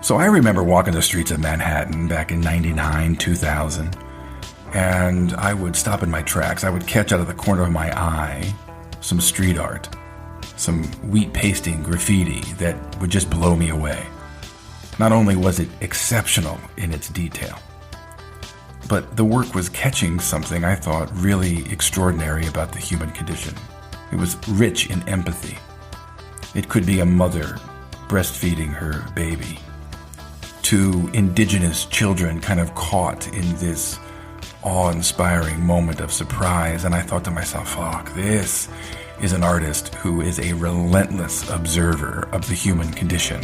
So I remember walking the streets of Manhattan back in 99, 2000, and I would stop in my tracks. I would catch out of the corner of my eye some street art, some wheat pasting graffiti that would just blow me away. Not only was it exceptional in its detail, but the work was catching something I thought really extraordinary about the human condition. It was rich in empathy. It could be a mother breastfeeding her baby, to indigenous children kind of caught in this awe-inspiring moment of surprise. And I thought to myself, fuck, this is an artist who is a relentless observer of the human condition.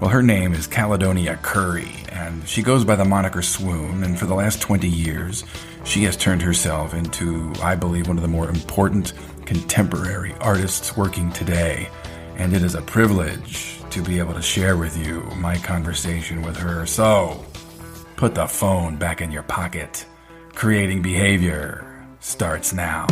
Well, her name is Caledonia Curry, and she goes by the moniker Swoon, and for the last 20 years, she has turned herself into, I believe, one of the more important contemporary artists working today. And it is a privilege to be able to share with you my conversation with her. So, put the phone back in your pocket. Creating Behavior starts now.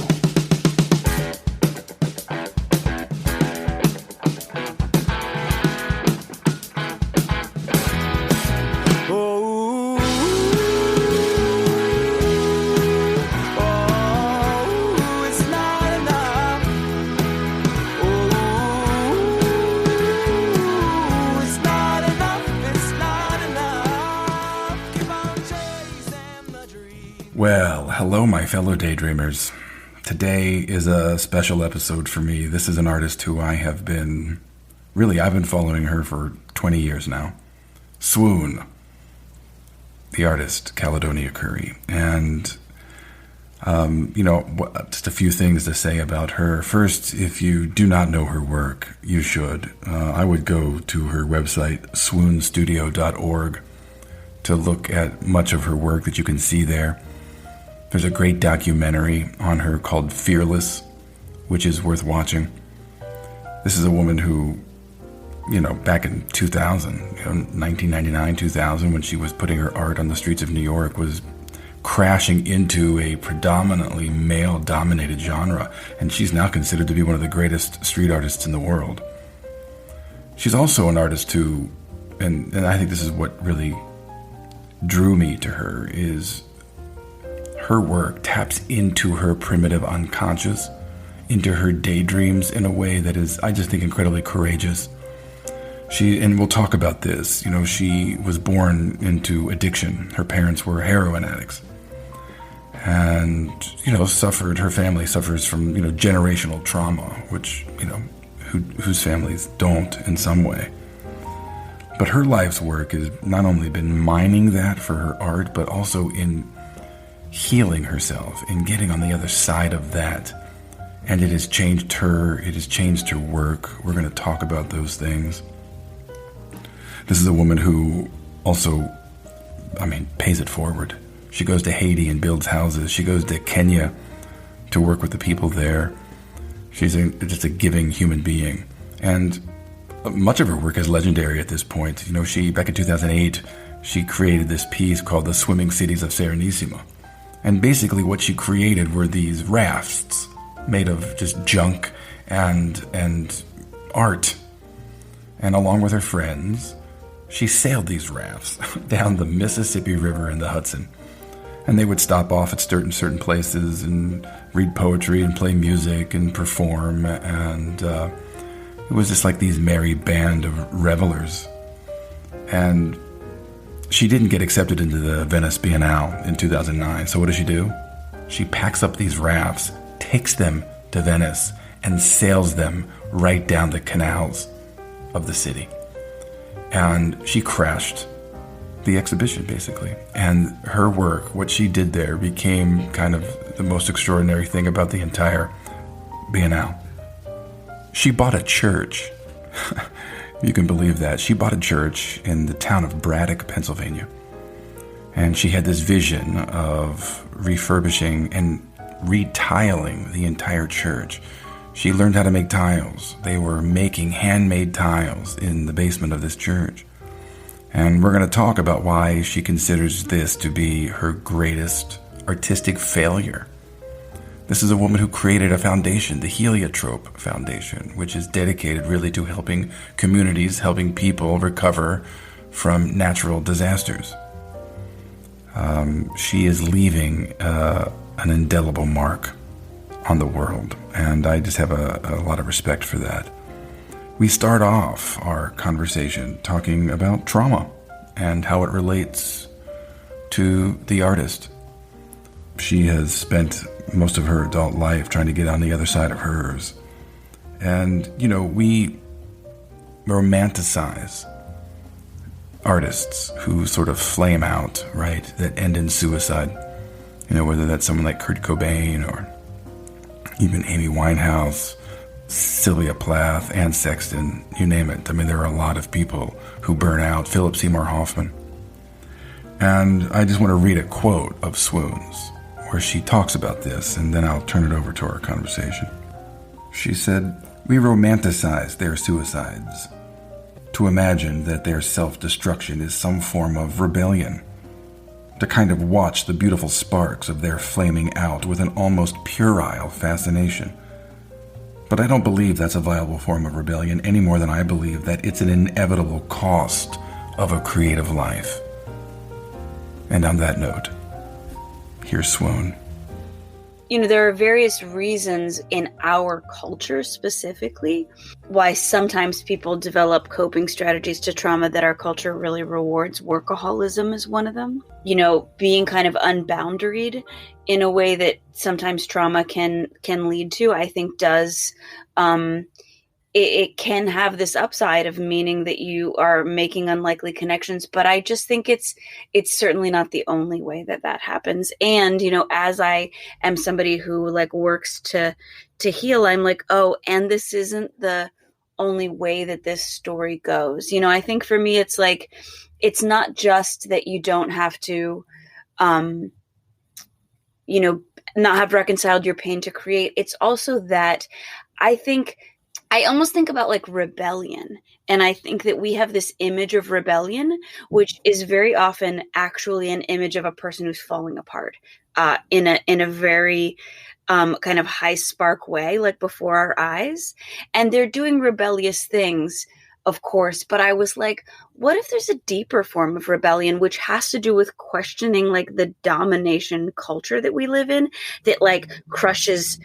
Well, hello, my fellow daydreamers. Today is a special episode for me. This is an artist who I've been following her for 20 years now. Swoon, the artist, Caledonia Curry. And, just a few things to say about her. First, if you do not know her work, you should. I would go to her website, swoonstudio.org, to look at much of her work that you can see there. There's a great documentary on her called Fearless, which is worth watching. This is a woman who, back in 2000, 1999, 2000, when she was putting her art on the streets of New York, was crashing into a predominantly male-dominated genre, and she's now considered to be one of the greatest street artists in the world. She's also an artist who, and I think this is what really drew me to her, is her work taps into her primitive unconscious, into her daydreams in a way that is, I just think, incredibly courageous. And we'll talk about this, she was born into addiction. Her parents were heroin addicts. And, her family suffers from, generational trauma, which, whose families don't in some way. But her life's work has not only been mining that for her art, but also in healing herself and getting on the other side of that. And it has changed her, it has changed her work. We're going to talk about those things. This is a woman who also, pays it forward. She goes to Haiti and builds houses. She goes to Kenya to work with the people there. She's just a giving human being. And much of her work is legendary at this point. She, back in 2008, she created this piece called The Swimming Cities of Serenissima. And basically what she created were these rafts made of just junk and art. And along with her friends, she sailed these rafts down the Mississippi River and the Hudson. And they would stop off at certain places and read poetry and play music and perform. And it was just like these merry band of revelers. And she didn't get accepted into the Venice Biennale in 2009. So what does she do? She packs up these rafts, takes them to Venice, and sails them right down the canals of the city. And she crashed the exhibition, basically. And her work, what she did there, became kind of the most extraordinary thing about the entire Biennale. She bought a church. You can believe that. She bought a church in the town of Braddock, Pennsylvania. And she had this vision of refurbishing and retiling the entire church. She learned how to make tiles. They were making handmade tiles in the basement of this church. And we're going to talk about why she considers this to be her greatest artistic failure. This is a woman who created a foundation, the Heliotrope Foundation, which is dedicated really to helping communities, helping people recover from natural disasters. She is leaving an indelible mark on the world, and I just have a lot of respect for that. We start off our conversation talking about trauma and how it relates to the artist. She has spent most of her adult life trying to get on the other side of hers. And, we romanticize artists who sort of flame out, right, that end in suicide. Whether that's someone like Kurt Cobain or even Amy Winehouse, Sylvia Plath, Anne Sexton, you name it. I mean, there are a lot of people who burn out. Philip Seymour Hoffman. And I just want to read a quote of Swoon's where she talks about this, and then I'll turn it over to our conversation. She said, "We romanticize their suicides to imagine that their self-destruction is some form of rebellion, to kind of watch the beautiful sparks of their flaming out with an almost puerile fascination. But I don't believe that's a viable form of rebellion any more than I believe that it's an inevitable cost of a creative life." And on that note, here's Swoon. There are various reasons in our culture specifically why sometimes people develop coping strategies to trauma that our culture really rewards. Workaholism is one of them. Being kind of unboundaried in a way that sometimes trauma can lead to, I think does, it can have this upside of meaning that you are making unlikely connections. But I just think it's certainly not the only way that happens. And, as I am somebody who works to heal, I'm like, oh, and this isn't the only way that this story goes. I think for me, it's it's not just that you don't have to, not have reconciled your pain to create. It's also that I almost think about rebellion. And I think that we have this image of rebellion, which is very often actually an image of a person who's falling apart in a very kind of high spark way, before our eyes. And they're doing rebellious things, of course. But I was like, what if there's a deeper form of rebellion, which has to do with questioning the domination culture that we live in, that crushes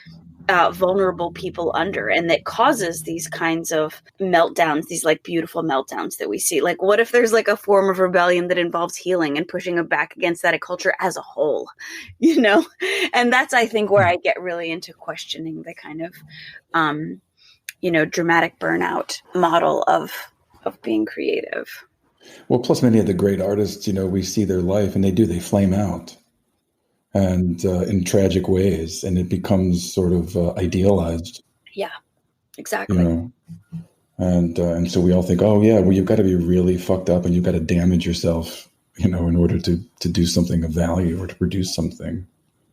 vulnerable people under, and that causes these kinds of meltdowns, these beautiful meltdowns that we see. What if there's a form of rebellion that involves healing and pushing back against that culture as a whole, And that's, I think, where I get really into questioning the kind of, dramatic burnout model of being creative. Well, plus many of the great artists, we see their life and they flame out. And in tragic ways, and it becomes sort of idealized. Yeah, exactly. And so we all think, oh yeah, well, you've got to be really fucked up, and you've got to damage yourself, in order to do something of value or to produce something.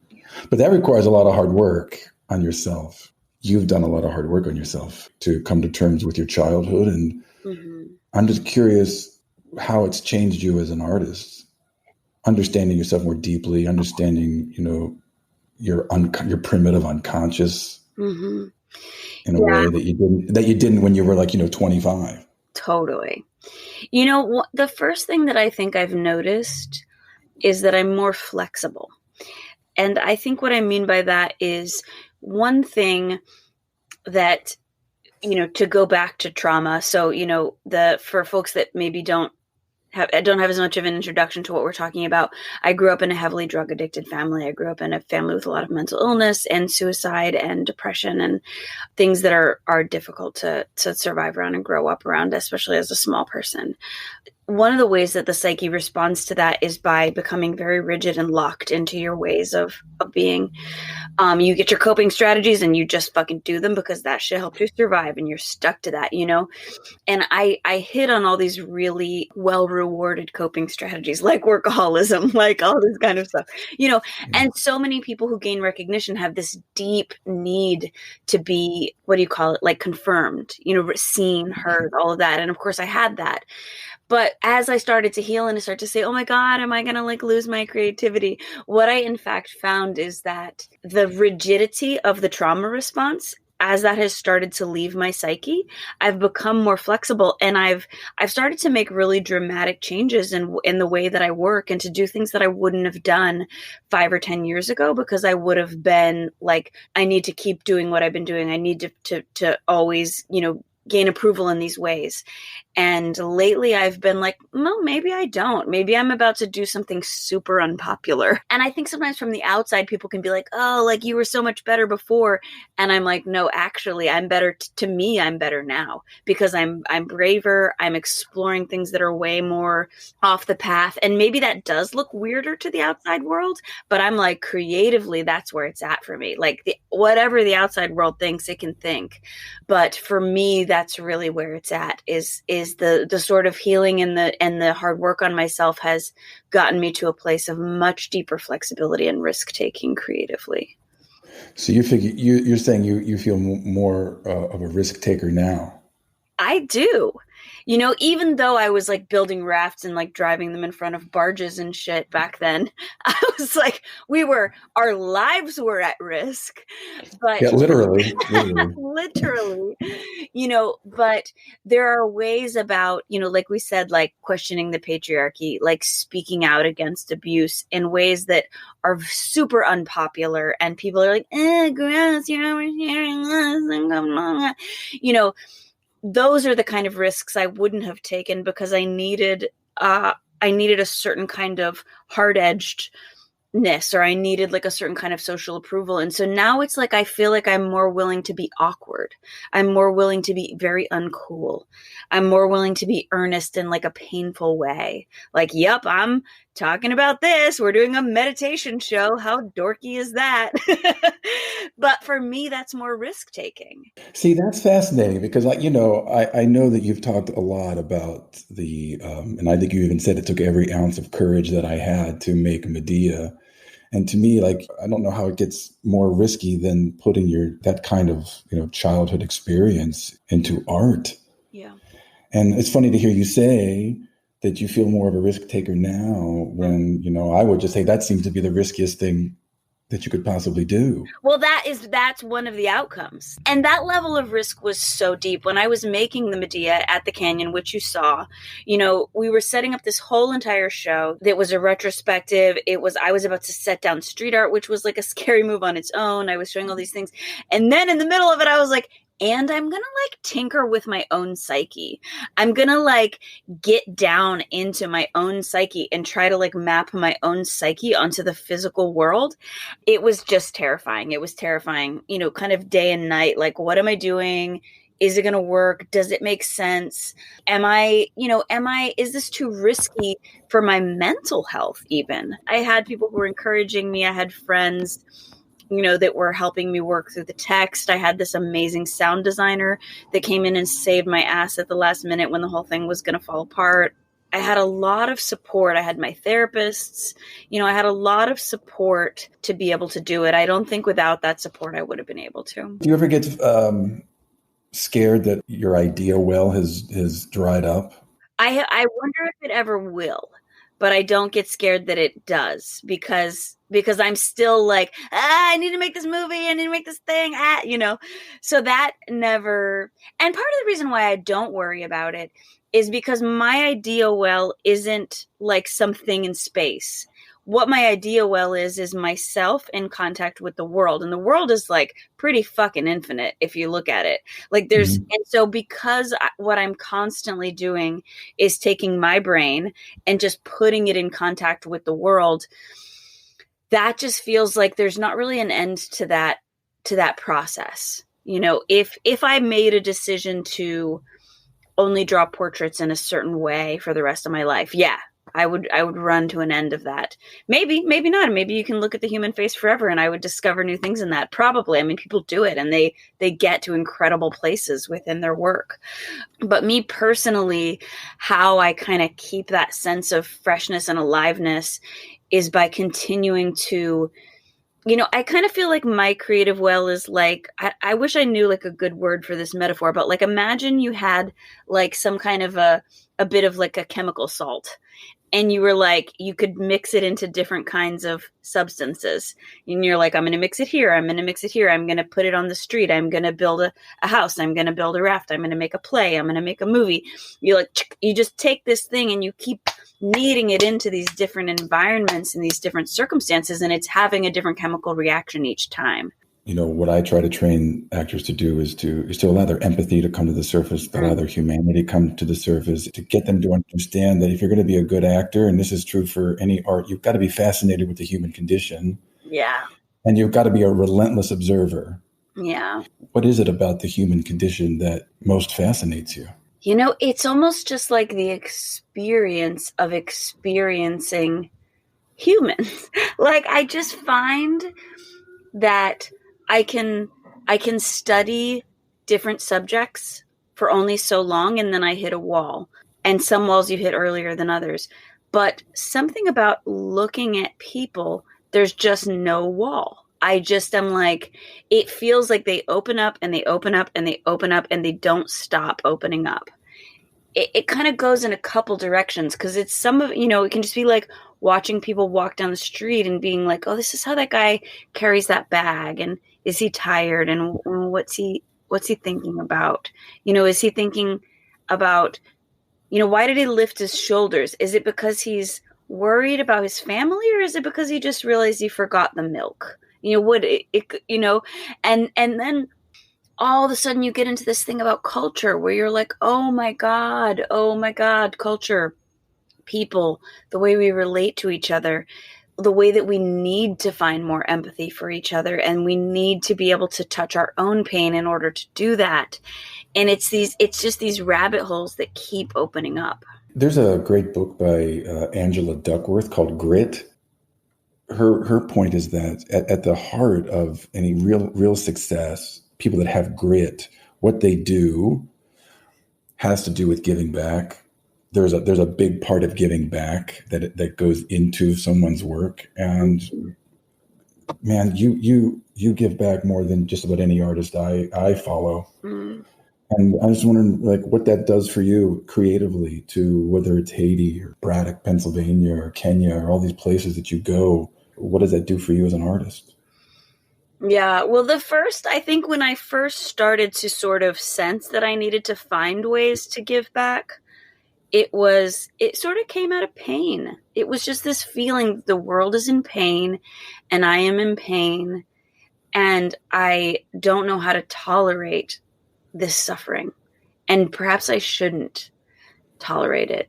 Yeah. But that requires a lot of hard work on yourself. You've done a lot of hard work on yourself to come to terms with your childhood, and I'm just curious how it's changed you as an artist. Understanding yourself more deeply, understanding, your primitive unconscious in a way that you didn't when you were 25. Totally. The first thing that I think I've noticed is that I'm more flexible. And I think what I mean by that is one thing that, to go back to trauma. So, for folks that maybe don't have as much of an introduction to what we're talking about. I grew up in a heavily drug addicted family. I grew up in a family with a lot of mental illness and suicide and depression and things that are difficult to survive around and grow up around, especially as a small person. One of the ways that the psyche responds to that is by becoming very rigid and locked into your ways of being. You get your coping strategies and you just fucking do them because that shit helped you survive, and you're stuck to that, And I hit on all these really well-rewarded coping strategies, like workaholism, like all this kind of stuff, And so many people who gain recognition have this deep need to be, what do you call it, confirmed, seen, heard, all of that. And of course I had that. But as I started to heal and I start to say, oh my God, am I going to like lose my creativity? What I in fact found is that the rigidity of the trauma response, as that has started to leave my psyche, I've become more flexible, and I've started to make really dramatic changes in the way that I work, and to do things that I wouldn't have done 5 or 10 years ago, because I would have been like, I need to keep doing what I've been doing. I need to always, gain approval in these ways. And lately I've been like, well, maybe I don't. Maybe I'm about to do something super unpopular. And I think sometimes from the outside, people can be like, oh, like you were so much better before. And I'm like, no, actually, I'm better. To me, I'm better now, because I'm braver. I'm exploring things that are way more off the path. And maybe that does look weirder to the outside world, but I'm like, creatively, that's where it's at for me. Like whatever the outside world thinks, it can think. But for me, that's really where it's at, is the sort of healing and the hard work on myself has gotten me to a place of much deeper flexibility and risk taking creatively. So you're saying you feel more of a risk taker now. I do. Even though I was like building rafts and like driving them in front of barges and shit back then, I was like, our lives were at risk. But yeah, literally. literally, but there are ways about, like we said, like questioning the patriarchy, like speaking out against abuse in ways that are super unpopular. And people are like, gross, you're oversharing us. Those are the kind of risks I wouldn't have taken, because I needed a certain kind of hard-edgedness, or I needed like a certain kind of social approval. And so now it's like I feel like I'm more willing to be awkward. I'm more willing to be very uncool. I'm more willing to be earnest in like a painful way. Like, yep, I'm talking about this. We're doing a meditation show. How dorky is that? But for me, that's more risk taking. See, that's fascinating, because I know that you've talked a lot about and I think you even said it took every ounce of courage that I had to make Medea. And to me, like, I don't know how it gets more risky than putting that kind of, childhood experience into art. Yeah. And it's funny to hear you say that you feel more of a risk taker now, when, I would just say that seems to be the riskiest thing that you could possibly do. Well, that's one of the outcomes. And that level of risk was so deep. When I was making the Medea at the Canyon, which you saw, we were setting up this whole entire show that was a retrospective. I was about to set down street art, which was like a scary move on its own. I was showing all these things. And then in the middle of it, I was like, and I'm going to like tinker with my own psyche. I'm going to like get down into my own psyche and try to like map my own psyche onto the physical world. It was just terrifying. It was terrifying, kind of day and night. Like, what am I doing? Is it going to work? Does it make sense? Is this too risky for my mental health even? I had people who were encouraging me. I had friends that were helping me work through the text. I had this amazing sound designer that came in and saved my ass at the last minute when the whole thing was going to fall apart. I had a lot of support. I had my therapists. I had a lot of support to be able to do it. I don't think without that support, I would have been able to. Do you ever get scared that your idea well has dried up? I wonder if it ever will, but I don't get scared that it does, because I'm still like, I need to make this movie. I need to make this thing, so that never. And part of the reason why I don't worry about it is because my idea well isn't like something in space. What my idea well is myself in contact with the world. And the world is like pretty fucking infinite if you look at it. Like and so because what I'm constantly doing is taking my brain and just putting it in contact with the world, that just feels like there's not really an end to that process. If I made a decision to only draw portraits in a certain way for the rest of my life, yeah, I would run to an end of that. Maybe not. Maybe you can look at the human face forever and I would discover new things in that. Probably. I mean, people do it and they get to incredible places within their work. But me personally, how I kind of keep that sense of freshness and aliveness is by continuing to I kind of feel like my creative well is like, I wish I knew like a good word for this metaphor, but like imagine you had like some kind of a bit of like a chemical salt, and you were like, you could mix it into different kinds of substances. And you're like, I'm going to mix it here. I'm going to mix it here. I'm going to put it on the street. I'm going to build a house. I'm going to build a raft. I'm going to make a play. I'm going to make a movie. You like, you just take this thing and you keep kneading it into these different environments and these different circumstances. And it's having a different chemical reaction each time. What I try to train actors to do is to allow their empathy to come to the surface, to allow their humanity come to the surface, to get them to understand that if you're going to be a good actor, and this is true for any art, you've got to be fascinated with the human condition. Yeah. And you've got to be a relentless observer. Yeah. What is it about the human condition that most fascinates you? It's almost just like the experience of experiencing humans. Like, I just find that I can study different subjects for only so long, and then I hit a wall. And some walls you hit earlier than others. But something about looking at people, there's just no wall. I just am like, it feels like they open up and they open up and they open up and they don't stop opening up. It kind of goes in a couple directions, because it's some of, it can just be like watching people walk down the street and being like, oh, this is how that guy carries that bag. And is he tired? And what's he thinking about? Is he thinking about, why did he lift his shoulders? Is it because he's worried about his family, or is it because he just realized he forgot the milk? And then all of a sudden you get into this thing about culture where you're like, oh my God, culture, people, the way we relate to each other, the way that we need to find more empathy for each other, and we need to be able to touch our own pain in order to do that. And it's just these rabbit holes that keep opening up. There's a great book by Angela Duckworth called Grit. Her point is that at the heart of any real success, people that have grit, what they do has to do with giving back. There's a big part of giving back that goes into someone's work. And man, you give back more than just about any artist I follow. Mm. And I was wondering, like, what that does for you creatively, to whether it's Haiti or Braddock, Pennsylvania, or Kenya, or all these places that you go. What does that do for you as an artist? Yeah, well, I think when I first started to sort of sense that I needed to find ways to give back, it sort of came out of pain. It was just this feeling the world is in pain and I am in pain, and I don't know how to tolerate this suffering, and perhaps I shouldn't tolerate it.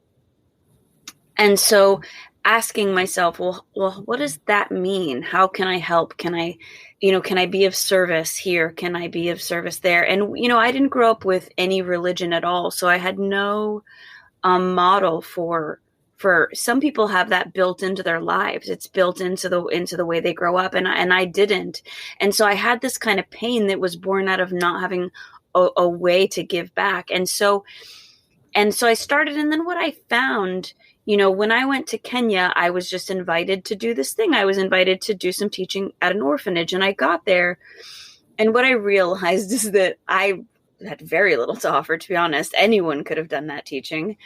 And so asking myself, well, what does that mean? How can I help? Can I be of service here? Can I be of service there? And, I didn't grow up with any religion at all. So I had no model for some people have that built into their lives. It's built into the way they grow up. And I didn't. And so I had this kind of pain that was born out of not having a way to give back. And so I started, and then what I found, when I went to Kenya, I was just invited to do this thing. I was invited to do some teaching at an orphanage, and I got there. And what I realized is that I had very little to offer, to be honest. Anyone could have done that teaching.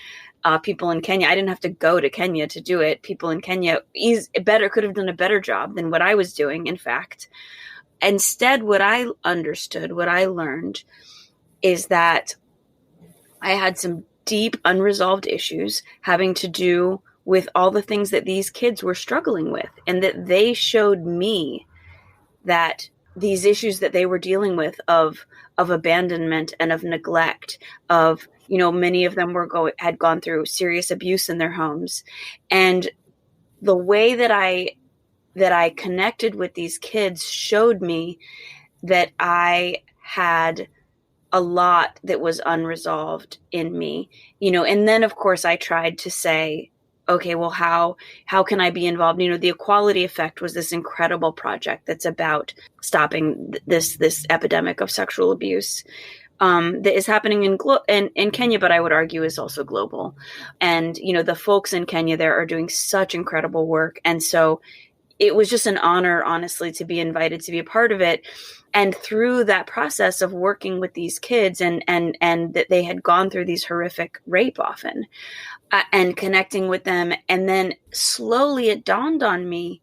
People in Kenya, I didn't have to go to Kenya to do it. People in Kenya could have done a better job than what I was doing, in fact. Instead, what I understood, what I learned, is that I had some deep unresolved issues having to do with all the things that these kids were struggling with, and that they showed me that these issues that they were dealing with of abandonment and of neglect, of, many of them had gone through serious abuse in their homes. And the way that I connected with these kids showed me that I had a lot that was unresolved in me, and then of course I tried to say, okay, well, how can I be involved? The Equality Effect was this incredible project that's about stopping this epidemic of sexual abuse that is happening in Kenya, but I would argue is also global. And, the folks in Kenya there are doing such incredible work. And so, it was just an honor, honestly, to be invited to be a part of it. And through that process of working with these kids and that they had gone through these horrific rape often, and connecting with them. And then slowly it dawned on me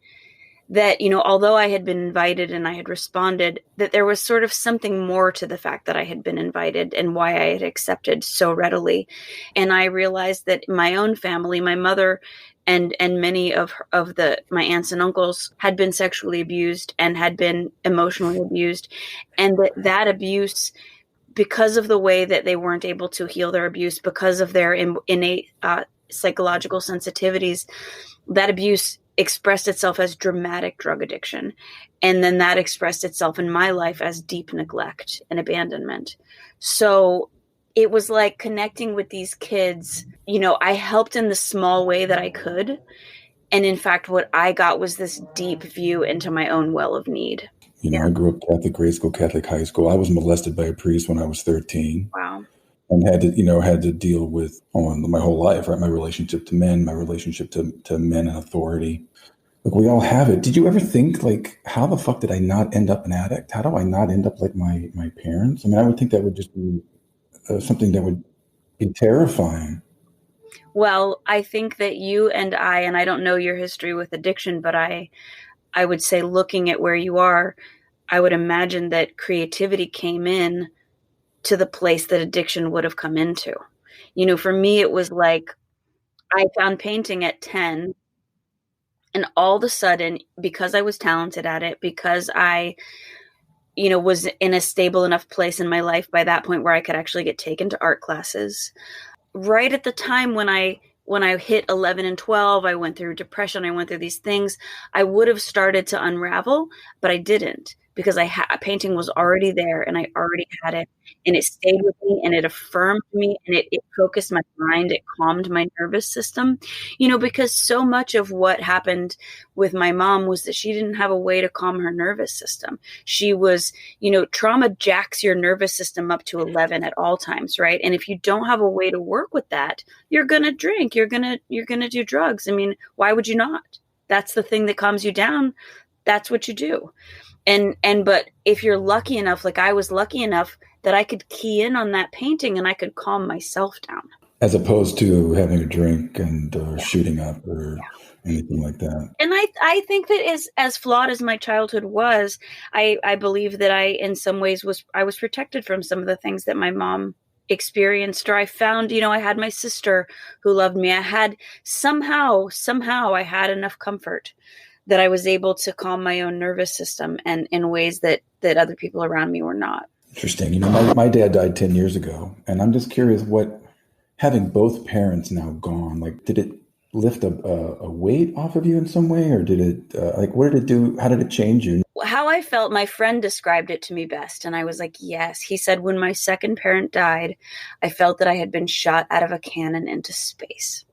that, although I had been invited and I had responded, that there was sort of something more to the fact that I had been invited and why I had accepted so readily. And I realized that my own family, my mother and many of my aunts and uncles had been sexually abused and had been emotionally abused, and that abuse, because of the way that they weren't able to heal their abuse, because of their innate psychological sensitivities, that abuse expressed itself as dramatic drug addiction. And then that expressed itself in my life as deep neglect and abandonment. So it was like connecting with these kids. I helped in the small way that I could. And in fact, what I got was this deep view into my own well of need. I grew up Catholic grade school, Catholic high school. I was molested by a priest when I was 13. Wow. And had to deal with my whole life, right? My relationship to men, my relationship to men and authority. Like, we all have it. Did you ever think, like, how the fuck did I not end up an addict? How do I not end up like my parents? I mean, I would think that would just be something that would be terrifying. Well, I think that you and I don't know your history with addiction, but I would say, looking at where you are, I would imagine that creativity came in to the place that addiction would have come into. For me, it was like I found painting at 10, and all of a sudden, because I was talented at it, because I, was in a stable enough place in my life by that point where I could actually get taken to art classes. Right at the time when I hit 11 and 12, I went through depression. I went through these things. I would have started to unravel, but I didn't, because painting was already there and I already had it, and it stayed with me and it affirmed me and it focused my mind. It calmed my nervous system, because so much of what happened with my mom was that she didn't have a way to calm her nervous system. She was, trauma jacks your nervous system up to 11 at all times, right? And if you don't have a way to work with that, you're going to drink, you're going to do drugs. I mean, why would you not? That's the thing that calms you down. That's what you do. But if you're lucky enough, like I was lucky enough, that I could key in on that painting and I could calm myself down. As opposed to having a drink and shooting up or anything like that. And I think that as flawed as my childhood was, I believe that I, in some ways, was protected from some of the things that my mom experienced, or I found, I had my sister who loved me. I had somehow I had enough comfort that I was able to calm my own nervous system, and in ways that other people around me were not. Interesting. My dad died 10 years ago, and I'm just curious, what, having both parents now gone, like, did it lift a weight off of you in some way, or did it, what did it do? How did it change you? How I felt, my friend described it to me best, and I was like, yes. He said, when my second parent died, I felt that I had been shot out of a cannon into space.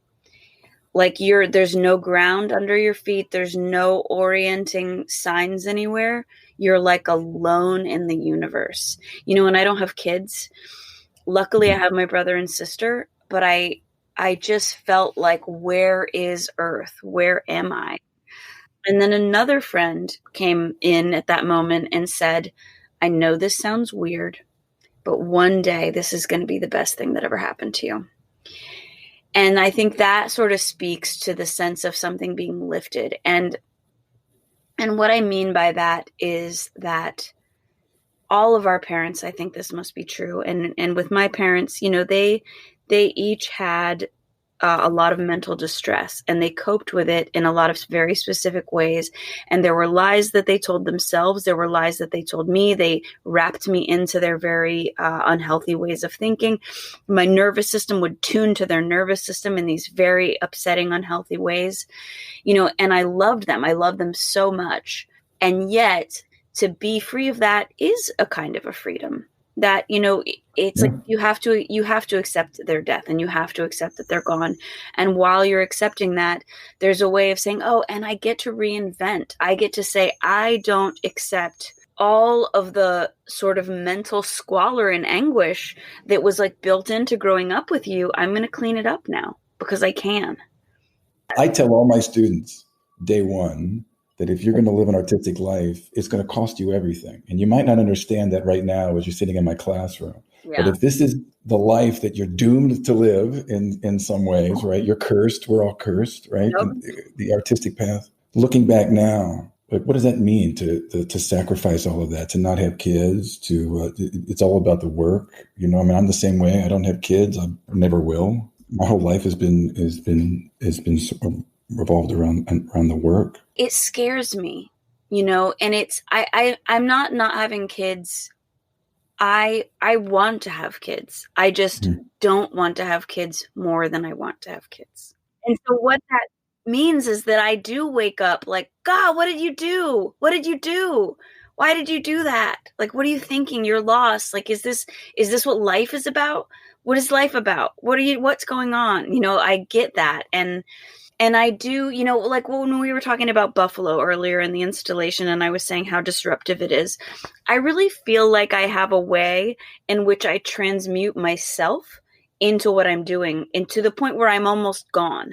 Like, there's no ground under your feet. There's no orienting signs anywhere. You're like alone in the universe. And I don't have kids. Luckily, I have my brother and sister, but I just felt like, where is Earth? Where am I? And then another friend came in at that moment and said, I know this sounds weird, but one day this is going to be the best thing that ever happened to you. And I think that sort of speaks to the sense of something being lifted. And what I mean by that is that all of our parents, I think this must be true. And with my parents, they each had a lot of mental distress, and they coped with it in a lot of very specific ways. And there were lies that they told themselves. There were lies that they told me. They wrapped me into their very unhealthy ways of thinking. My nervous system would tune to their nervous system in these very upsetting, unhealthy ways, and I loved them. I loved them so much. And yet, to be free of that is a kind of a freedom. That, it's like you have to accept their death, and you have to accept that they're gone. And while you're accepting that, there's a way of saying, oh, and I get to reinvent. I get to say, I don't accept all of the sort of mental squalor and anguish that was like built into growing up with you. I'm going to clean it up now because I can. I tell all my students day one, that if you're going to live an artistic life, it's going to cost you everything. And you might not understand that right now as you're sitting in my classroom. But Yeah. if this is the life that you're doomed to live in some ways, right? You're cursed. We're all cursed, right? Nope. And the artistic path. Looking back now, like, what does that mean to sacrifice all of that, to not have kids, it's all about the work. You know, I mean, I'm the same way. I don't have kids. I never will. My whole life has been sort of revolved around the work. It scares me, and I'm not having kids. I want to have kids. I just don't want to have kids more than I want to have kids. And so what that means is that I do wake up like, God, what did you do? What did you do? Why did you do that? Like, what are you thinking? You're lost. Like, is this what life is about? What is life about? What's going on? I get that. And I do, like when we were talking about Buffalo earlier in the installation, and I was saying how disruptive it is, I really feel like I have a way in which I transmute myself into what I'm doing, and to the point where I'm almost gone.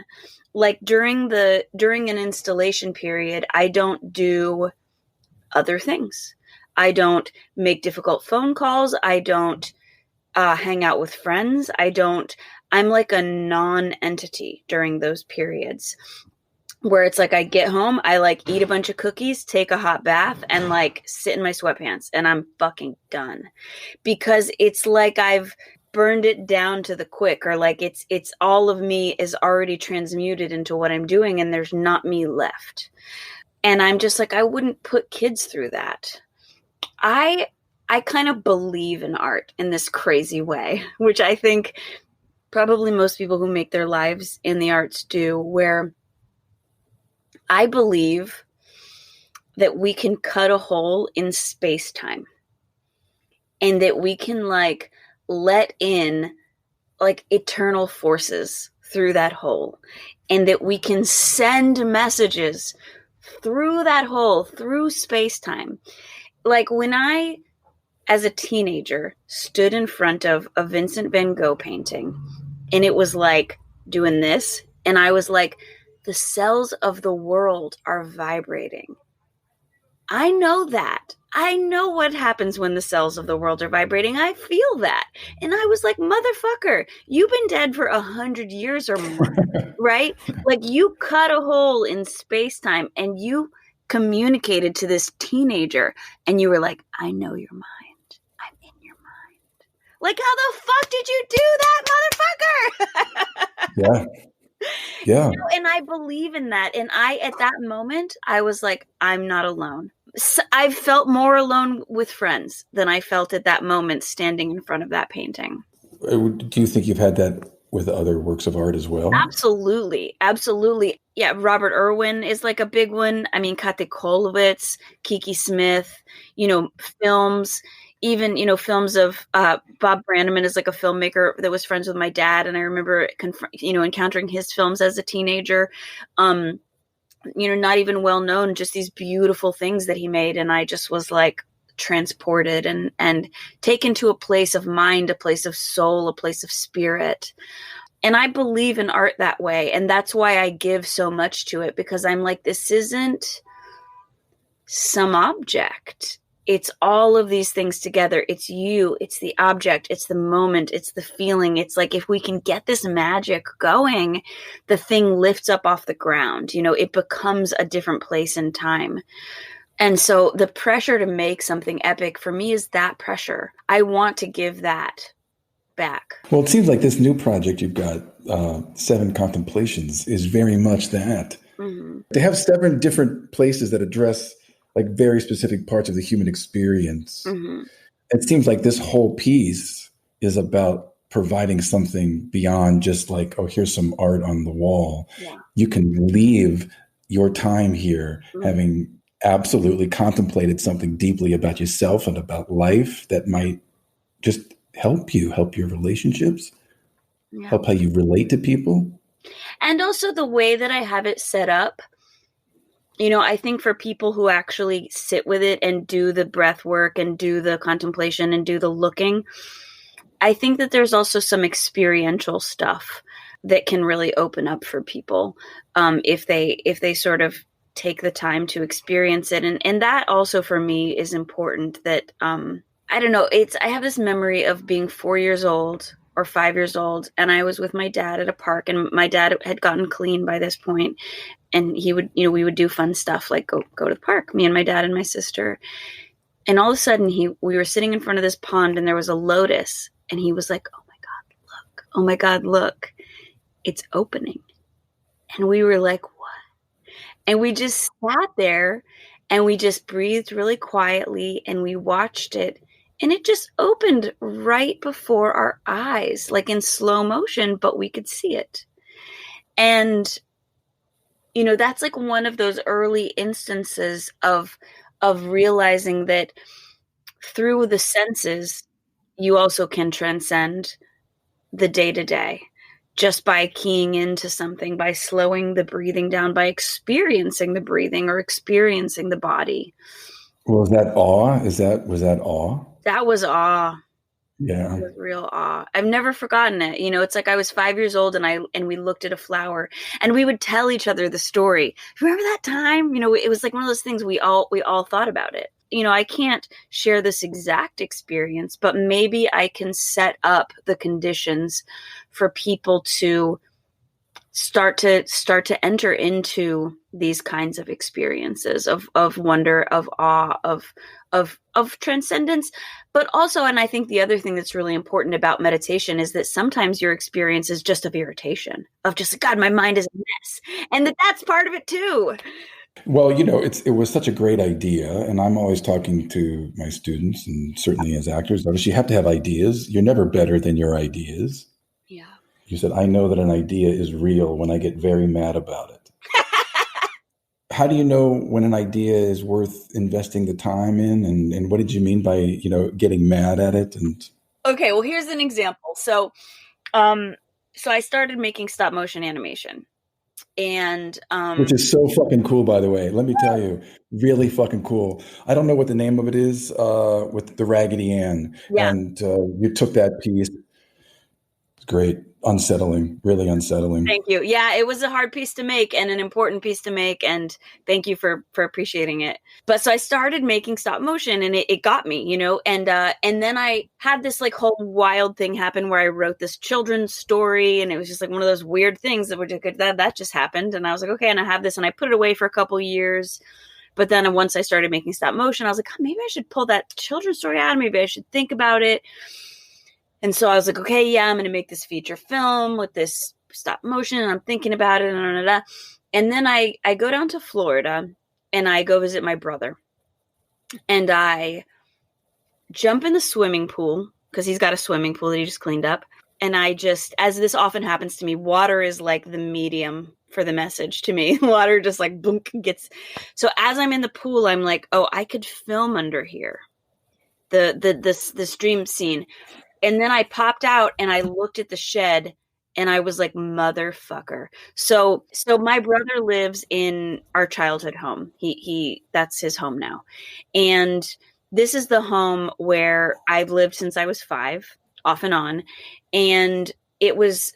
Like during an installation period, I don't do other things. I don't make difficult phone calls. I don't hang out with friends. I'm like a non-entity during those periods where it's like I get home, I like eat a bunch of cookies, take a hot bath, and like sit in my sweatpants, and I'm fucking done. Because it's like I've burned it down to the quick, or like it's all of me is already transmuted into what I'm doing, and there's not me left. And I'm just like, I wouldn't put kids through that. I kind of believe in art in this crazy way, which I think probably most people who make their lives in the arts do, where I believe that we can cut a hole in space-time, and that we can like let in like eternal forces through that hole, and that we can send messages through that hole, through space-time. Like when I, as a teenager, stood in front of a Vincent van Gogh painting, and it was like doing this, and I was like, the cells of the world are vibrating. I know that. I know what happens when the cells of the world are vibrating. I feel that. And I was like, motherfucker, you've been dead for 100 years or more, right? Like you cut a hole in space-time, and you communicated to this teenager, and you were like, I know your mind. I'm in your mind. Like, how the fuck did you do that, motherfucker? Yeah. Yeah. And I believe in that. And at that moment, I was like, I'm not alone. So I felt more alone with friends than I felt at that moment standing in front of that painting. Do you think you've had that with other works of art as well? Absolutely. Absolutely. Yeah. Robert Irwin is like a big one. I mean, Kathy Kollwitz, Kiki Smith, films, even, films of Bob Brannaman is like a filmmaker that was friends with my dad. And I remember, encountering his films as a teenager, not even well known, just these beautiful things that he made. And I just was like transported and taken to a place of mind, a place of soul, a place of spirit. And I believe in art that way. And that's why I give so much to it, because I'm like, this isn't some object. It's all of these things together. It's you, it's the object, it's the moment, it's the feeling. It's like, if we can get this magic going, the thing lifts up off the ground. It becomes a different place in time. And so the pressure to make something epic for me is that pressure. I want to give that back. Well, it seems like this new project you've got, Seven Contemplations, is very much that. Mm-hmm. They have 7 different places that address like very specific parts of the human experience. Mm-hmm. It seems like this whole piece is about providing something beyond just like, oh, here's some art on the wall. Yeah. You can leave your time here having absolutely contemplated something deeply about yourself and about life that might just help your relationships, help how you relate to people. And also the way that I have it set up, I think for people who actually sit with it and do the breath work and do the contemplation and do the looking, I think that there's also some experiential stuff that can really open up for people if they sort of take the time to experience it. And that also for me is important, that I don't know, I have this memory of being 4 years old or 5 years old, and I was with my dad at a park, and my dad had gotten clean by this point, and he would, we would do fun stuff like go to the park, me and my dad and my sister. And all of a sudden we were sitting in front of this pond, and there was a lotus, and he was like, "Oh my God, look. Oh my God, look. It's opening." And we were like, "What?" And we just sat there and we just breathed really quietly and we watched it. And it just opened right before our eyes, like in slow motion, but we could see it. And, that's like one of those early instances of realizing that through the senses, you also can transcend the day to day, just by keying into something, by slowing the breathing down, by experiencing the breathing or experiencing the body. Was that awe? Was that awe? That was awe. Yeah. That was real awe. I've never forgotten it. It's like I was 5 years old and we looked at a flower and we would tell each other the story. Remember that time? It was like one of those things we all thought about it. I can't share this exact experience, but maybe I can set up the conditions for people to start to enter into these kinds of experiences of wonder, of awe, of transcendence. But also, and I think the other thing that's really important about meditation is that sometimes your experience is just of irritation, of just, God, my mind is a mess. And that's part of it too. Well, it was such a great idea, and I'm always talking to my students, and certainly as actors, obviously you have to have ideas. You're never better than your ideas. Yeah. You said, I know that an idea is real when I get very mad about it. How do you know when an idea is worth investing the time in? And what did you mean by, getting mad at it? And okay, well, here's an example. So I started making stop motion animation. And which is so fucking cool, by the way. Let me tell you, really fucking cool. I don't know what the name of it is, with the Raggedy Ann. Yeah. And you took that piece. It's great. Unsettling, really unsettling. Thank you. Yeah, it was a hard piece to make and an important piece to make. And thank you for appreciating it. But so I started making stop motion and it got me, and then I had this like whole wild thing happen where I wrote this children's story, and it was just like one of those weird things that just happened. And I was like, okay, and I have this, and I put it away for a couple years. But then once I started making stop motion, I was like, oh, maybe I should pull that children's story out. Maybe I should think about it. And so I was like, okay, yeah, I'm going to make this feature film with this stop motion, and I'm thinking about it. And then I go down to Florida and I go visit my brother, and I jump in the swimming pool because he's got a swimming pool that he just cleaned up. And I just, as this often happens to me, water is like the medium for the message to me. Water just like boom gets. So as I'm in the pool, I'm like, oh, I could film under here. This dream scene. And then I popped out and I looked at the shed and I was like, motherfucker. So my brother lives in our childhood home. That's his home now. And this is the home where I've lived since I was 5, off and on. And it was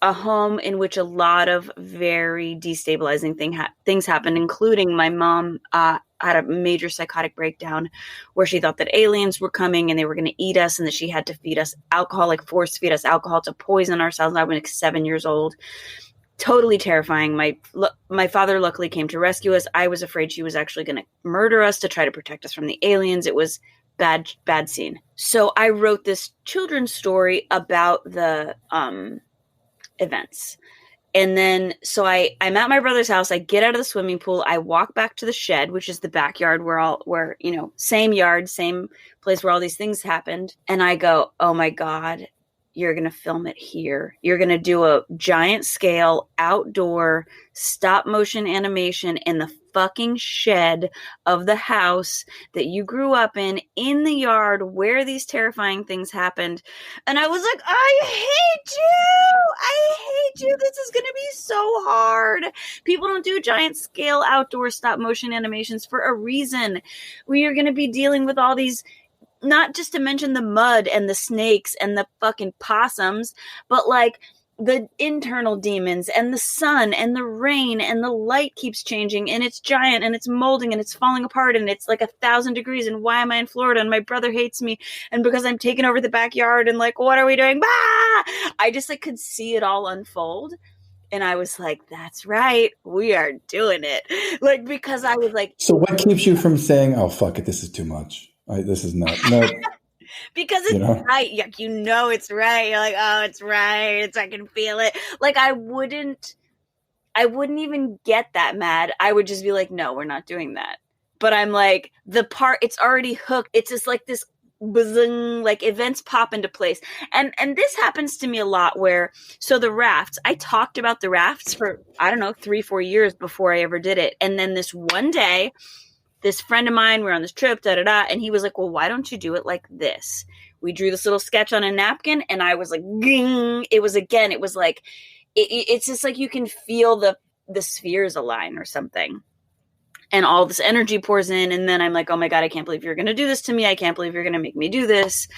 a home in which a lot of very destabilizing things happened, including my mom had a major psychotic breakdown where she thought that aliens were coming and they were going to eat us, and that she had to feed us alcohol, like force feed us alcohol to poison ourselves. I was like 7 years old. Totally terrifying. My father luckily came to rescue us. I was afraid she was actually going to murder us to try to protect us from the aliens. It was bad scene. So I wrote this children's story about the events. And then, so I'm at my brother's house. I get out of the swimming pool. I walk back to the shed, which is the backyard where same yard, same place where all these things happened. And I go, oh my God, you're going to film it here. You're going to do a giant scale outdoor stop motion animation in the fucking shed of the house that you grew up in the yard where these terrifying things happened. And I was like, I hate you. This is going to be so hard. People don't do giant scale outdoor stop motion animations for a reason. We are going to be dealing with all these, not just to mention the mud and the snakes and the fucking possums, but like the internal demons and the sun and the rain and the light keeps changing and it's giant and it's molding and it's falling apart and it's like 1,000 degrees and why am I in Florida and my brother hates me and because I'm taking over the backyard and like what are we doing? Bah! I just like could see it all unfold and I was like, that's right, we are doing it. Like because I was like, so what keeps you from saying, oh fuck it, this is too much, this is not no. Because it's right. Like, it's right. You're like, oh, it's right. I can feel it. Like, I wouldn't even get that mad. I would just be like, no, we're not doing that. But I'm like, it's already hooked. It's just like this buzzing, like events pop into place. And this happens to me a lot where, so the rafts, I talked about the rafts for, I don't know, 3-4 years before I ever did it. And then this one day, this friend of mine, we're on this trip, and he was like, well, why don't you do it like this? We drew this little sketch on a napkin, and I was like, ging. It was like, it's just like you can feel the spheres align or something. And all this energy pours in, and then I'm like, oh my God, I can't believe you're going to do this to me. I can't believe you're going to make me do this.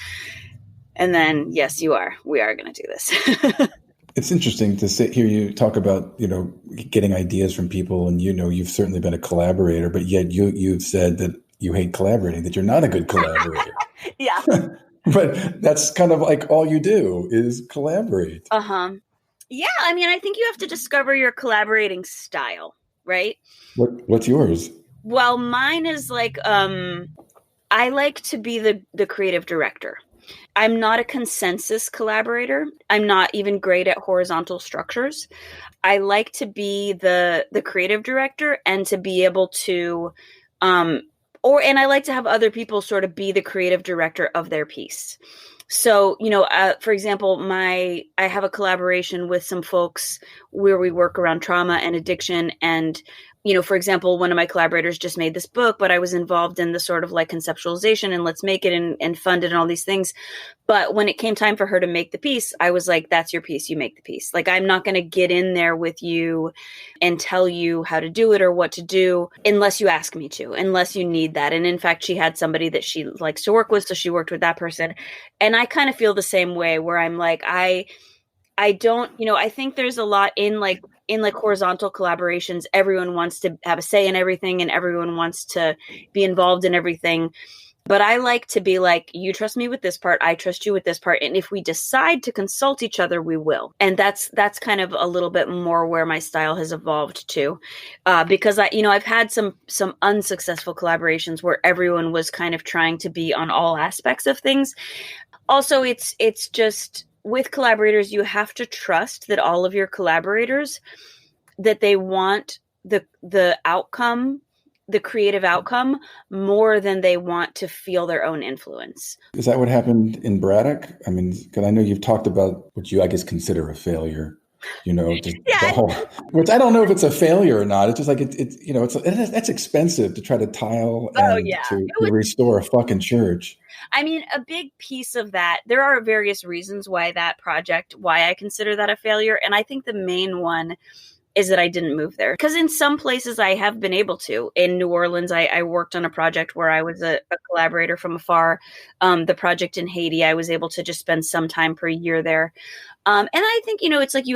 And then, yes, you are. We are going to do this. It's interesting to hear you talk about, getting ideas from people, and you've certainly been a collaborator, but yet you've said that you hate collaborating, that you're not a good collaborator. Yeah. But that's kind of like all you do is collaborate. Yeah, I mean, I think you have to discover your collaborating style, right? What's yours? Well, mine is like I like to be the creative director. I'm not a consensus collaborator. I'm not even great at horizontal structures. I like to be the creative director and to be able to, and I like to have other people sort of be the creative director of their piece. So, for example, I have a collaboration with some folks where we work around trauma and addiction. And, for example, one of my collaborators just made this book, but I was involved in the sort of like conceptualization and let's make it and fund it and all these things. But when it came time for her to make the piece, I was like, that's your piece. You make the piece. Like, I'm not going to get in there with you and tell you how to do it or what to do unless you ask me to, unless you need that. And in fact, she had somebody that she likes to work with. So she worked with that person. And I kind of feel the same way where I'm like, I don't, I think there's a lot in horizontal collaborations. Everyone wants to have a say in everything and everyone wants to be involved in everything. But I like to be like, you trust me with this part, I trust you with this part. And if we decide to consult each other, we will. And that's kind of a little bit more where my style has evolved to. Because I've had some unsuccessful collaborations where everyone was kind of trying to be on all aspects of things. Also, it's just with collaborators, you have to trust that all of your collaborators, that they want the outcome, the creative outcome, more than they want to feel their own influence. Is that what happened in Braddock? I mean, because I know you've talked about what you, I guess, consider a failure. Just the whole, which I don't know if it's a failure or not. It's just like that's expensive to try to tile and to restore a fucking church. I mean, a big piece of that, there are various reasons why I consider that a failure. And I think the main one is that I didn't move there. Because in some places I have been able to. In New Orleans, I worked on a project where I was a collaborator from afar. The project in Haiti, I was able to just spend some time per year there. And I think, it's like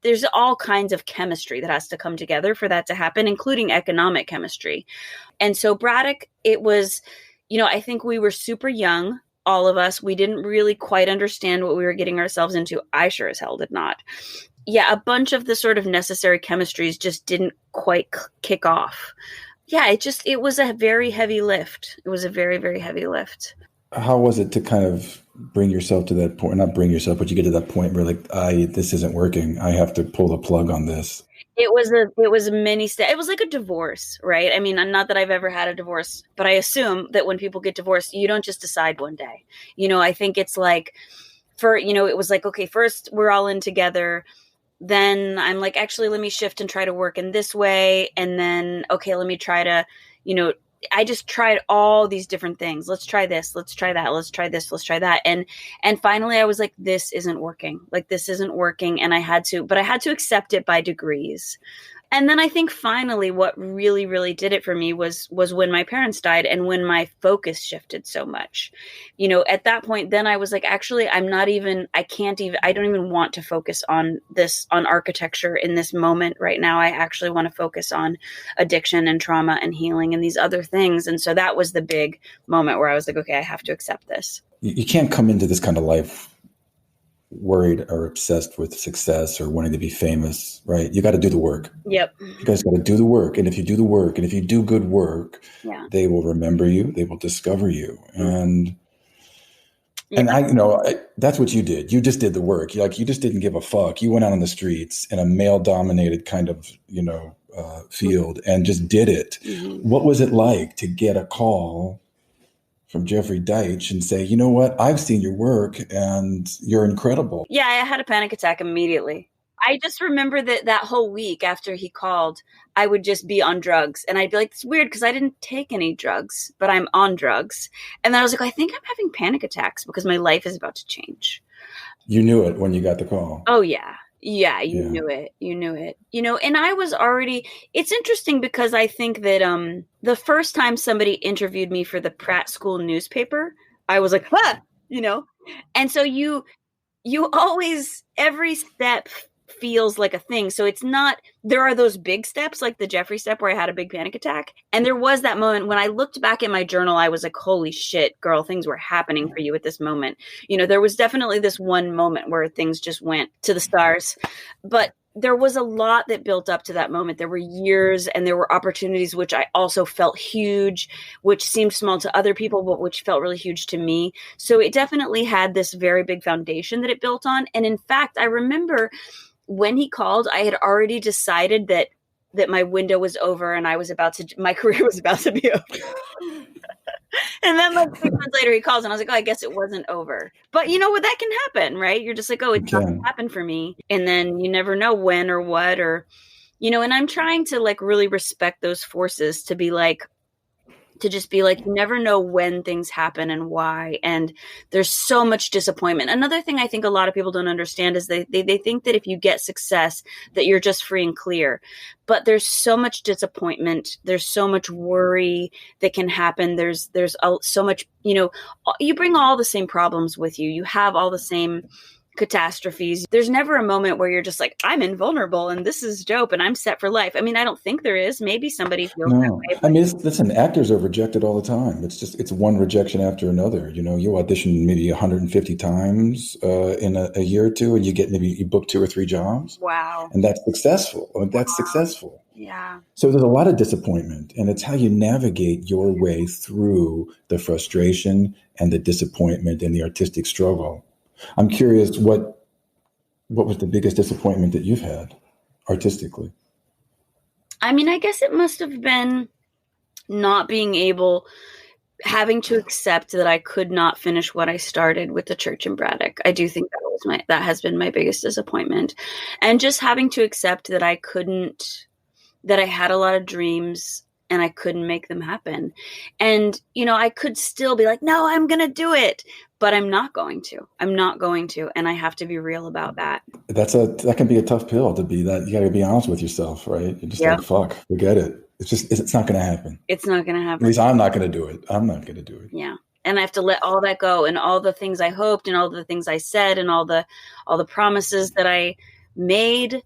there's all kinds of chemistry that has to come together for that to happen, including economic chemistry. And so Braddock, it was, I think we were super young, all of us. We didn't really quite understand what we were getting ourselves into. I sure as hell did not. Yeah, a bunch of the sort of necessary chemistries just didn't quite kick off. Yeah, it was a very heavy lift. It was a very, very heavy lift. How was it to kind of bring yourself to that point? Not bring yourself, but you get to that point where like, this isn't working. I have to pull the plug on this. It was a mini step. It was like a divorce, right? I mean, not that I've ever had a divorce, but I assume that when people get divorced, you don't just decide one day. I think it's like it was like, okay, first we're all in together. Then I'm like, actually, let me shift and try to work in this way. And then, okay, let me try to, I just tried all these different things. Let's try this. Let's try that. Let's try this. Let's try that. And finally I was like, this isn't working. Like, this isn't working. And I had to accept it by degrees. And then I think finally what really, really did it for me was when my parents died and when my focus shifted so much. At that point, then I was like, actually, I don't even want to focus on architecture in this moment right now. I actually want to focus on addiction and trauma and healing and these other things. And so that was the big moment where I was like, okay, I have to accept this. You can't come into this kind of life worried or obsessed with success or wanting to be famous, right? You got to do the work. Yep. You guys got to do the work. And if you do the work and if you do good work, they will remember you. They will discover you. And that's what you did. You just did the work. You just didn't give a fuck. You went out on the streets in a male dominated kind of, field and just did it. Mm-hmm. What was it like to get a call from Jeffrey Deitch and say, you know what, I've seen your work and you're incredible? Yeah, I had a panic attack immediately. I just remember that whole week after he called, I would just be on drugs. And I'd be like, it's weird because I didn't take any drugs, but I'm on drugs. And then I was like, I think I'm having panic attacks because my life is about to change. You knew it when you got the call. Oh, yeah. Yeah, you knew it. You knew it. And I was already, it's interesting because I think that the first time somebody interviewed me for the Pratt School newspaper, I was like, and so you always, every step feels like a thing. So it's not, there are those big steps like the Jeffrey step where I had a big panic attack. And there was that moment when I looked back at my journal, I was like, holy shit, girl, things were happening for you at this moment. There was definitely this one moment where things just went to the stars, but there was a lot that built up to that moment. There were years and there were opportunities, which I also felt huge, which seemed small to other people, but which felt really huge to me. So it definitely had this very big foundation that it built on. And in fact, I remember when he called, I had already decided that my window was over and my career was about to be over. And then 6 months later he calls and I was like, oh, I guess it wasn't over. But that can happen, right? You're just like, oh, it's not going to happen for me. And then you never know when or what, or, and I'm trying to really respect those forces to just be like, you never know when things happen and why. And there's so much disappointment. Another thing I think a lot of people don't understand is they think that if you get success, that you're just free and clear. But there's so much disappointment. There's so much worry that can happen. There's so much, you bring all the same problems with you. You have all the same catastrophes. There's never a moment where you're just like, I'm invulnerable and this is dope and I'm set for life. I mean, I don't think there is. Maybe somebody feels that way. I mean, listen, actors are rejected all the time. It's one rejection after another. You audition maybe 150 times in a year or two and you book 2 or 3 jobs. Wow. And that's successful. Successful. Yeah. So there's a lot of disappointment, and it's how you navigate your way through the frustration and the disappointment and the artistic struggle. I'm curious, what was the biggest disappointment that you've had artistically? I mean, I guess it must have been not having to accept that I could not finish what I started with the church in Braddock. I do think that has been my biggest disappointment. And just having to accept that that I had a lot of dreams and I couldn't make them happen. And, I could still be like, no, I'm going to do it. But I'm not going to. And I have to be real about that. That can be a tough pill to be that. You got to be honest with yourself, right? You're just like, fuck, forget it. It's not going to happen. It's not going to happen. At least I'm not going to do it. I'm not going to do it. Yeah. And I have to let all that go and all the things I hoped and all the things I said and all the promises that I made,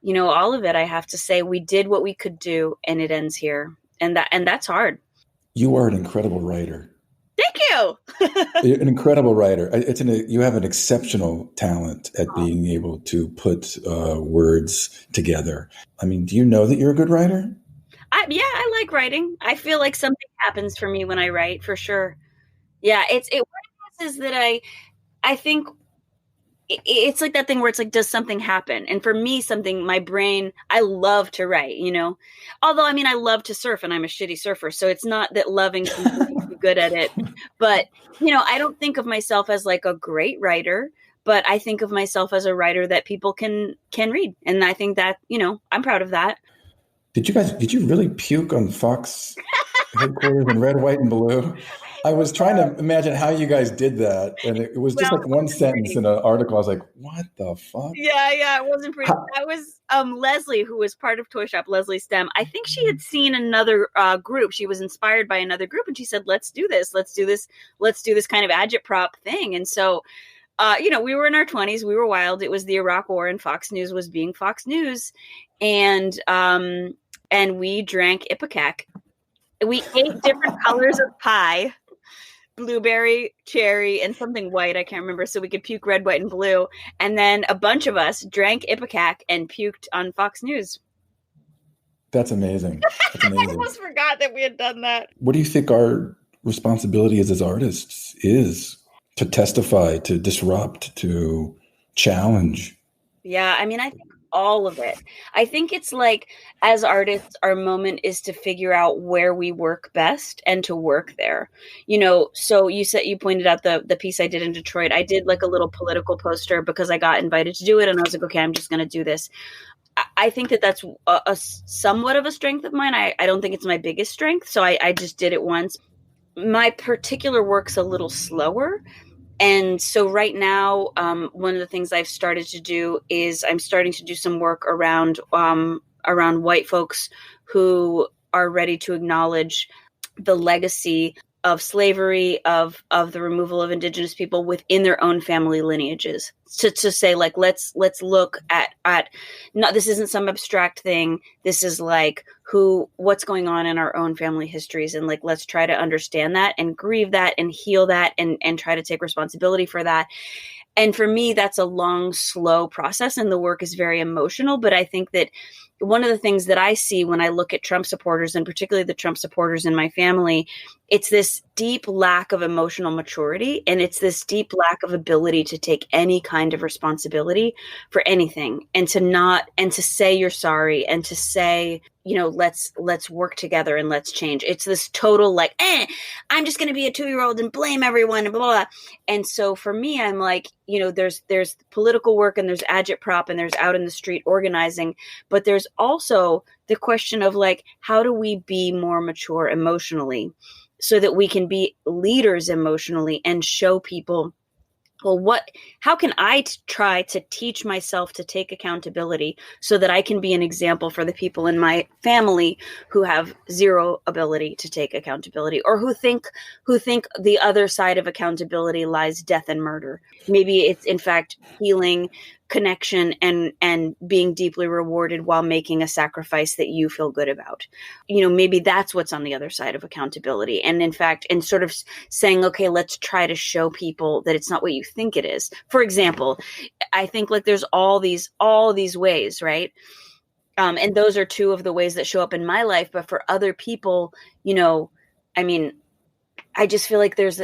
all of it. I have to say we did what we could do and it ends here. And that's hard. You are an incredible writer. Thank you. You're an incredible writer. You have an exceptional talent at being able to put words together. I mean, do you know that you're a good writer? I like writing. I feel like something happens for me when I write, for sure. Yeah, what it is that I think it's like that thing where it's like, does something happen? And for me, my brain, I love to write, although, I mean, I love to surf and I'm a shitty surfer. So it's not that loving to be good at it, but, I don't think of myself as like a great writer, but I think of myself as a writer that people can read. And I think that, I'm proud of that. Did you really puke on Fox headquarters in red, white, and blue. I was trying to imagine how you guys did that, and it was just Well, like one sentence in an article. I was like, "What the fuck?" yeah, it wasn't pretty. How, That was Leslie, who was part of Toy Shop, Leslie Stem. I think she had seen another group. She was inspired by another group, and she said, "Let's do this. Let's do this. Let's do this kind of agitprop thing." And so, we were in our 20s. We were wild. It was the Iraq War, and Fox News was being Fox News, and we drank Ipecac. We ate different colors of pie. Blueberry, cherry, and something white. I can't remember. So we could puke red, white, and blue. And then a bunch of us drank Ipecac and puked on Fox News. that's amazing. That's amazing. I almost forgot that we had done that. What do you think our responsibility as artists is to testify, to disrupt, to challenge? Yeah, I mean, I think all of it. I think it's like, as artists, our moment is to figure out where we work best and to work there. So you pointed out the piece I did in Detroit. I did like a little political poster because I got invited to do it, and I was like, okay, I'm just going to do this. I think that that's a somewhat of a strength of mine. I don't think it's my biggest strength, so I just did it once. My particular work's a little slower. And so right now, one of the things I've started to do is I'm starting to do some work around white folks who are ready to acknowledge the legacy of slavery, of the removal of indigenous people within their own family lineages. To say, like, let's look at not, this isn't some abstract thing. This is like what's going on in our own family histories, and like, let's try to understand that and grieve that and heal that and try to take responsibility for that. And for me, that's a long, slow process, and the work is very emotional. But I think that one of the things that I see when I look at Trump supporters, and particularly the Trump supporters in my family, it's this deep lack of emotional maturity, and it's this deep lack of ability to take any kind of responsibility for anything, and to say you're sorry, and to say, let's work together and let's change. It's this total like, I'm just going to be a 2-year-old and blame everyone and blah, blah, blah. And so for me, I'm like, there's political work, and there's agitprop, and there's out in the street organizing, but there's also the question of like, how do we be more mature emotionally so that we can be leaders emotionally and show people, well, how can I try to teach myself to take accountability so that I can be an example for the people in my family who have zero ability to take accountability, or who think the other side of accountability lies death and murder. Maybe it's in fact healing, connection, and being deeply rewarded while making a sacrifice that you feel good about. Maybe that's what's on the other side of accountability. And in fact, and sort of saying, okay, let's try to show people that it's not what you think it is. For example, I think like there's all these ways, right? And those are two of the ways that show up in my life. But for other people, I just feel like there's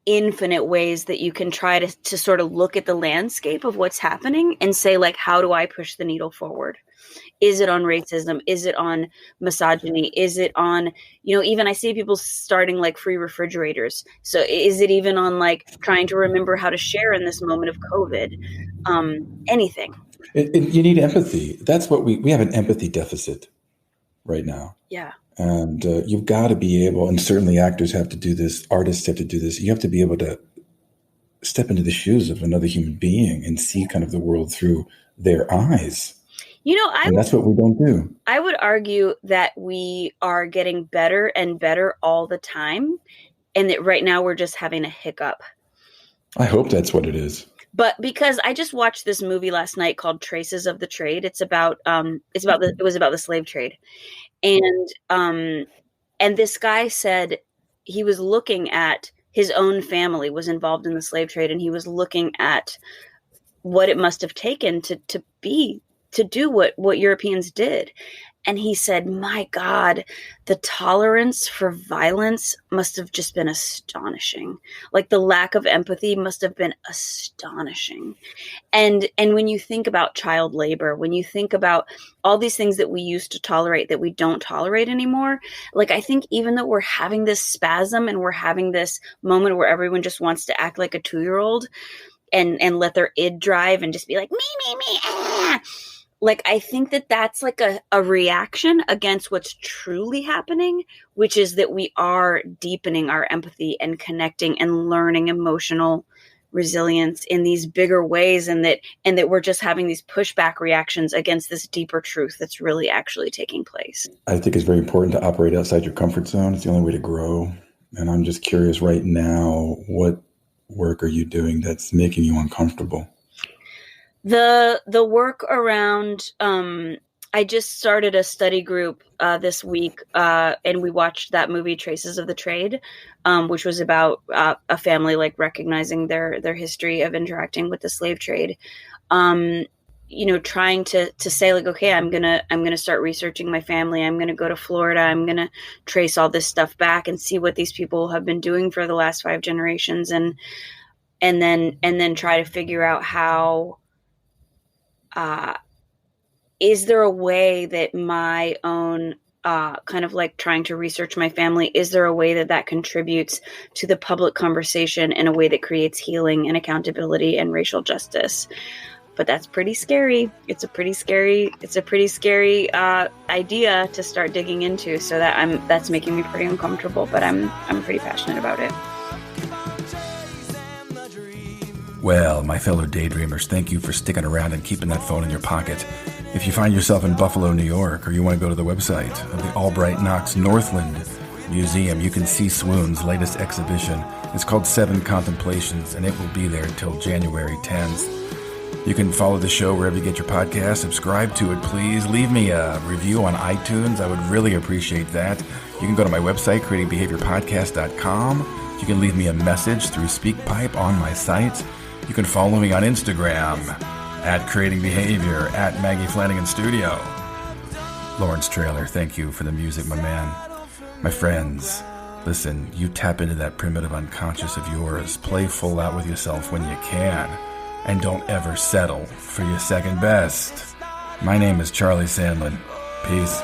infinite ways that you can try to sort of look at the landscape of what's happening and say, like, how do I push the needle forward? Is it on racism? Is it on misogyny? Is it on, even I see people starting like free refrigerators. So is it even on like trying to remember how to share in this moment of COVID? Anything. You need empathy. That's what we have, an empathy deficit right now. Yeah. And you've got to be able, and certainly actors have to do this, artists have to do this. You have to be able to step into the shoes of another human being and see kind of the world through their eyes. And that's what we don't do. I would argue that we are getting better and better all the time, and that right now we're just having a hiccup. I hope that's what it is. But because I just watched this movie last night called Traces of the Trade. It was about the slave trade. And this guy said he was looking at his own family was involved in the slave trade, and he was looking at what it must have taken to do what Europeans did. And he said, my God, the tolerance for violence must have just been astonishing. Like the lack of empathy must have been astonishing. And when you think about child labor, when you think about all these things that we used to tolerate that we don't tolerate anymore, like I think even though we're having this spasm and we're having this moment where everyone just wants to act like a 2-year-old and let their id drive and just be like, me, ah. like, I think that that's like a reaction against what's truly happening, which is that we are deepening our empathy and connecting and learning emotional resilience in these bigger ways, and that we're just having these pushback reactions against this deeper truth that's really actually taking place. I think it's very important to operate outside your comfort zone. It's the only way to grow. And I'm just curious right now, what work are you doing that's making you uncomfortable? The work around, I just started a study group this week, and we watched that movie Traces of the Trade, which was about a family like recognizing their history of interacting with the slave trade. Trying to say like, okay, I'm gonna start researching my family. I'm gonna go to Florida. I'm gonna trace all this stuff back and see what these people have been doing for the last 5 generations, and then try to figure out how. Is there a way that my own kind of like trying to research my family, is there a way that contributes to the public conversation in a way that creates healing and accountability and racial justice? But that's pretty scary. It's a pretty scary idea to start digging into. So that's making me pretty uncomfortable, but I'm pretty passionate about it. Well, my fellow daydreamers, thank you for sticking around and keeping that phone in your pocket. If you find yourself in Buffalo, New York, or you want to go to the website of the Albright Knox Northland Museum, you can see Swoon's latest exhibition. It's called 7 Contemplations, and it will be there until January 10th. You can follow the show wherever you get your podcast. Subscribe to it, please. Leave me a review on iTunes. I would really appreciate that. You can go to my website, creatingbehaviorpodcast.com. You can leave me a message through SpeakPipe on my site. You can follow me on Instagram at Creating Behavior, at Maggie Flanagan Studio. Lawrence Traylor, thank you for the music, my man. My friends, listen, you tap into that primitive unconscious of yours. Play full out with yourself when you can. And don't ever settle for your second best. My name is Charlie Sandlan. Peace.